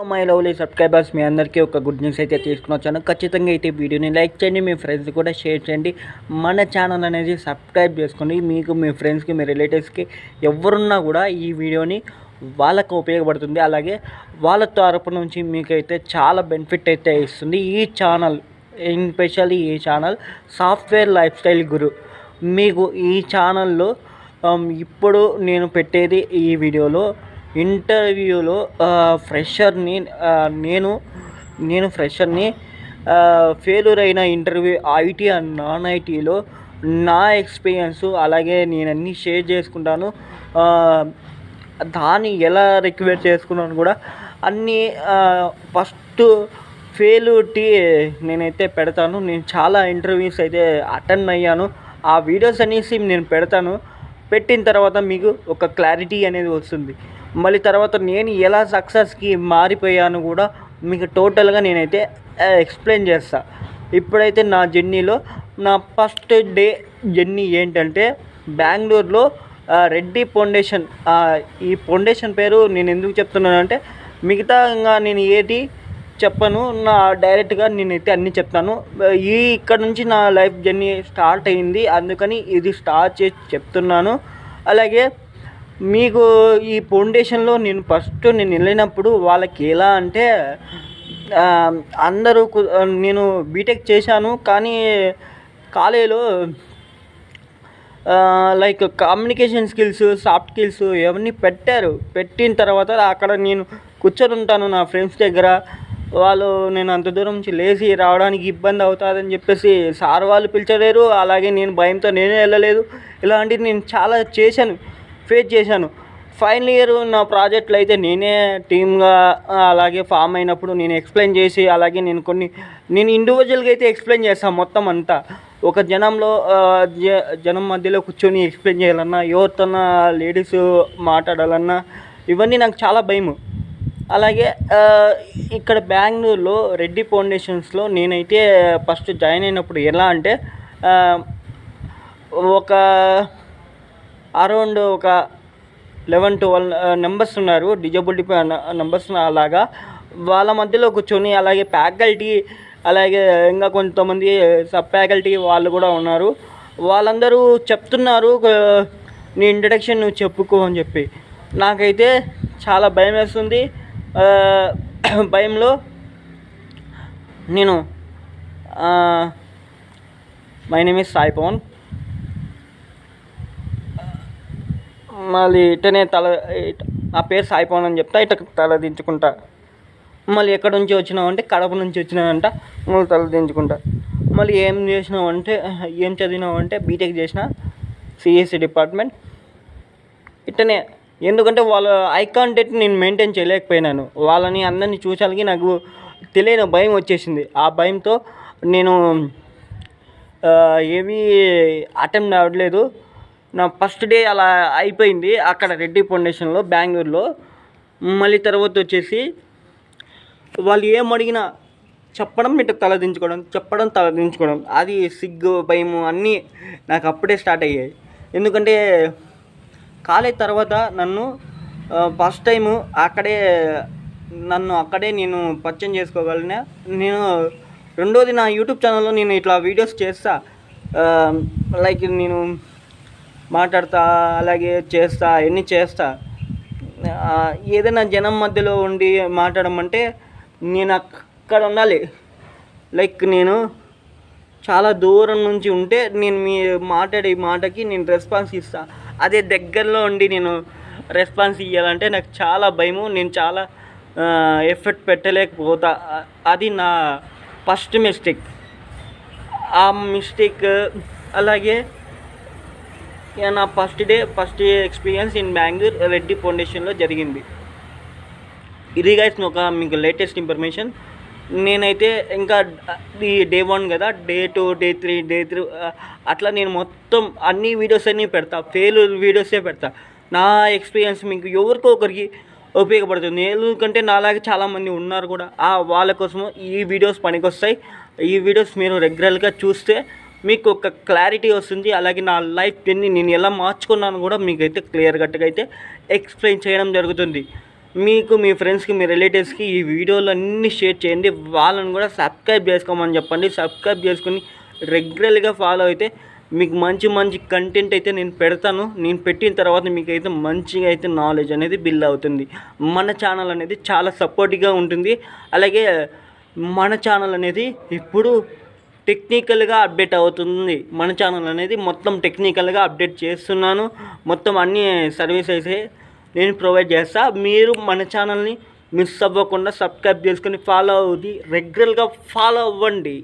My lovely subscribers మీ అందరికీ ఒక good news అయితే తీసుకుని వచ్చాను. ఖచ్చితంగా అయితే వీడియోని లైక్ చేయండి, మీ ఫ్రెండ్స్ కూడా షేర్ చేయండి. మన ఛానల్ అనేది సబ్స్క్రైబ్ చేసుకోండి. మీకు మీ ఫ్రెండ్స్కి మీ రిలేటివ్స్కి ఎవరున్నా కూడా ఈ వీడియోని వాళ్ళకు ఉపయోగపడుతుంది. అలాగే వాళ్ళ తరపు నుంచి మీకైతే చాలా బెనిఫిట్ అయితే ఇస్తుంది. ఈ ఛానల్ ఎస్పెషల్లీ ఈ ఛానల్ సాఫ్ట్వేర్ లైఫ్ స్టైల్ గురు. మీకు ఈ ఛానల్లో ఇప్పుడు నేను పెట్టేది ఈ వీడియోలో ఇంటర్వ్యూలో ఫ్రెషర్ని నేను ఫ్రెషర్ని ఫెయిల్యూర్ అయిన ఇంటర్వ్యూ ఐటీ అండ్ నాన్ ఐటీలో నా ఎక్స్పీరియన్స్ అలాగే నేను అన్నీ షేర్ చేసుకుంటాను. దాన్ని ఎలా రిక్వెస్ట్ చేసుకున్నాను కూడా అన్నీ ఫస్ట్ ఫెయిల్యూరిటీ నేనైతే పెడతాను. నేను చాలా ఇంటర్వ్యూస్ అయితే అటెండ్ అయ్యాను. ఆ వీడియోస్ అనేసి నేను పెడతాను. పెట్టిన తర్వాత మీకు ఒక క్లారిటీ అనేది వస్తుంది. మళ్ళీ తర్వాత నేను ఎలా సక్సెస్కి మారిపోయాను కూడా మీకు టోటల్గా నేనైతే ఎక్స్ప్లెయిన్ చేస్తాను. ఇప్పుడైతే నా జర్నీలో నా ఫస్ట్ డే జర్నీ ఏంటంటే బెంగళూరులో రెడ్డి ఫౌండేషన్. ఈ ఫౌండేషన్ పేరు నేను ఎందుకు చెప్తున్నానంటే మిగతా నేను ఏది చెప్పను, నా డైరెక్ట్గా నేనైతే అన్నీ చెప్తాను. ఇక్కడ నుంచి నా లైఫ్ జర్నీ స్టార్ట్ అయింది, అందుకని ఇది స్టార్ట్ చేసి చెప్తున్నాను. అలాగే మీకు ఈ ఫౌండేషన్లో నేను వెళ్ళినప్పుడు వాళ్ళకి ఎలా అంటే అందరూ నేను బీటెక్ చేశాను, కానీ కాలేజీలో like communication skills, soft skills ఇవన్నీ పెట్టారు. పెట్టిన తర్వాత అక్కడ నేను కూర్చొని ఉంటాను నా ఫ్రెండ్స్ దగ్గర. వాళ్ళు నేను అంత దూరం నుంచి లేచి రావడానికి ఇబ్బంది అవుతుందని చెప్పేసి సార్ వాళ్ళు పిలిచలేరు. అలాగే నేను భయంతో నేనే వెళ్ళలేదు. ఇలాంటివి నేను చాలా ఫేస్ చేశాను. ఫైనల్ ఇయర్ నా ప్రాజెక్టులు అయితే నేనే టీమ్గా అలాగే ఫామ్ అయినప్పుడు నేను ఎక్స్ప్లెయిన్ చేసి, అలాగే నేను ఇండివిజువల్గా అయితే ఎక్స్ప్లెయిన్ చేస్తాను. మొత్తం అంతా ఒక జనం మధ్యలో కూర్చొని ఎక్స్ప్లెయిన్ చేయాలన్నా, ఎవరితోన్నా లేడీస్ మాట్లాడాలన్నా ఇవన్నీ నాకు చాలా భయము. అలాగే ఇక్కడ బెంగళూరులో రెడ్డి ఫౌండేషన్స్లో నేనైతే ఫస్ట్ జాయిన్ అయినప్పుడు ఎలా అంటే ఒక అరౌండ్ ఒక 11-12 నెంబర్స్ ఉన్నారు, డిజబిలిటీ నెంబర్స్. అలాగా వాళ్ళ మధ్యలో కూర్చొని, అలాగే ఫ్యాకల్టీ, అలాగే ఇంకా కొంతమంది సబ్ ఫ్యాకల్టీ వాళ్ళు కూడా ఉన్నారు. వాళ్ళందరూ చెప్తున్నారు నీ ఇంట్రడక్షన్ నువ్వు చెప్పుకో అని చెప్పి. నాకైతే చాలా భయం వేస్తుంది. భయంలో నేను my name is Sai Pavan. మళ్ళీ ఇటనే నా పేరు సాయి పవన్ అని చెప్తా, ఇట తల దించుకుంటా. మళ్ళీ ఎక్కడి నుంచి వచ్చినావంటే కడప నుంచి వచ్చినావంట, మళ్ళీ తల దించుకుంటా. మళ్ళీ ఏం చదివినావంటే బీటెక్ చేసిన సిఎస్సి డిపార్ట్మెంట్. ఇట్టనే ఎందుకంటే వాళ్ళ ఐ కాంటాక్ట్ నేను మెయింటైన్ చేయలేకపోయినాను. వాళ్ళని అందరినీ చూసాలకి నాకు తెలియని భయం వచ్చేసింది. ఆ భయంతో నేను ఏమీ అటెంప్ట్ అవ్వట్లేదు. నా ఫస్ట్ డే అలా అయిపోయింది అక్కడ రెడ్డి ఫౌండేషన్లో బెంగళూరులో. మళ్ళీ తర్వాత వచ్చేసి వాళ్ళు ఏం అడిగినా చెప్పడం, ఇట్లా తల దించుకోవడం, అది సిగ్గు భయము అన్నీ నాకు అప్పుడే స్టార్ట్ అయ్యాయి. ఎందుకంటే కాలేజ్ తర్వాత నన్ను ఫస్ట్ టైము అక్కడే నేను పరిచయం చేసుకోగలిగిన. నేను రెండోది నా యూట్యూబ్ ఛానల్లో నేను ఇట్లా వీడియోస్ చేస్తా, లైక్ నేను మాట్లాడతా, అలాగే అన్నీ చేస్తా. ఏదైనా జనం మధ్యలో ఉండి మాట్లాడమంటే నేను అక్కడ ఉండాలి. లైక్ నేను చాలా దూరం నుంచి ఉంటే నేను మీ మాట్లాడే మాటకి నేను రెస్పాన్స్ ఇస్తాను. అదే దగ్గరలో ఉండి నేను రెస్పాన్స్ ఇవ్వాలంటే నాకు చాలా భయము. నేను చాలా ఎఫర్ట్ పెట్టలేకపోతా. అది నా ఫస్ట్ మిస్టేక్. ఆ మిస్టేక్ అలాగే నా first experience in Bengaluru Reddy ఫౌండేషన్లో జరిగింది. ఇది గైస్ మీకు లేటెస్ట్ ఇన్ఫర్మేషన్. నేనైతే ఇంకా ఈ డే 1 కదా, డే 2, డే 3 అట్లా నేను మొత్తం అన్ని వీడియోస్ అన్నీ పెడతా, ఫెయిల్యూర్ వీడియోసే పెడతా. నా ఎక్స్పీరియన్స్ మీకు ఎవరికో ఒకరికి ఉపయోగపడుతుంది. ఎందుకంటే నాలాగే చాలామంది ఉన్నారు కూడా, వాళ్ళ కోసము ఈ వీడియోస్ పనికొస్తాయి. ఈ వీడియోస్ మీరు రెగ్యులర్గా చూస్తే మీకు ఒక క్లారిటీ వస్తుంది. అలాగే నా లైఫ్ జర్నీ నేను ఎలా మార్చుకున్నాను కూడా మీకైతే క్లియర్ కట్గా అయితే ఎక్స్ప్లెయిన్ చేయడం జరుగుతుంది. మీకు మీ ఫ్రెండ్స్కి మీ రిలేటివ్స్కి ఈ వీడియోలు అన్నీ షేర్ చేయండి. వాళ్ళని కూడా సబ్స్క్రైబ్ చేసుకోమని చెప్పండి. సబ్స్క్రైబ్ చేసుకుని రెగ్యులర్గా ఫాలో అయితే మీకు మంచి మంచి కంటెంట్ అయితే నేను పెడతాను. నేను పెట్టిన తర్వాత మీకు అయితే మంచిగా అయితే నాలెడ్జ్ అనేది బిల్డ్ అవుతుంది. మన ఛానల్ అనేది చాలా సపోర్టివ్గా ఉంటుంది. అలాగే మన ఛానల్ అనేది ఇప్పుడు టెక్నికల్గా అప్డేట్ అవుతుంది. మన ఛానల్ అనేది మొత్తం టెక్నికల్గా అప్డేట్ చేస్తున్నాను. మొత్తం అన్ని సర్వీసెస్ నేను ప్రొవైడ్ చేస్తా. మీరు మన ఛానల్ని మిస్ అవ్వకుండా సబ్స్క్రైబ్ చేసుకొని ఫాలో అవుది రెగ్యులర్గా ఫాలో అవ్వండి.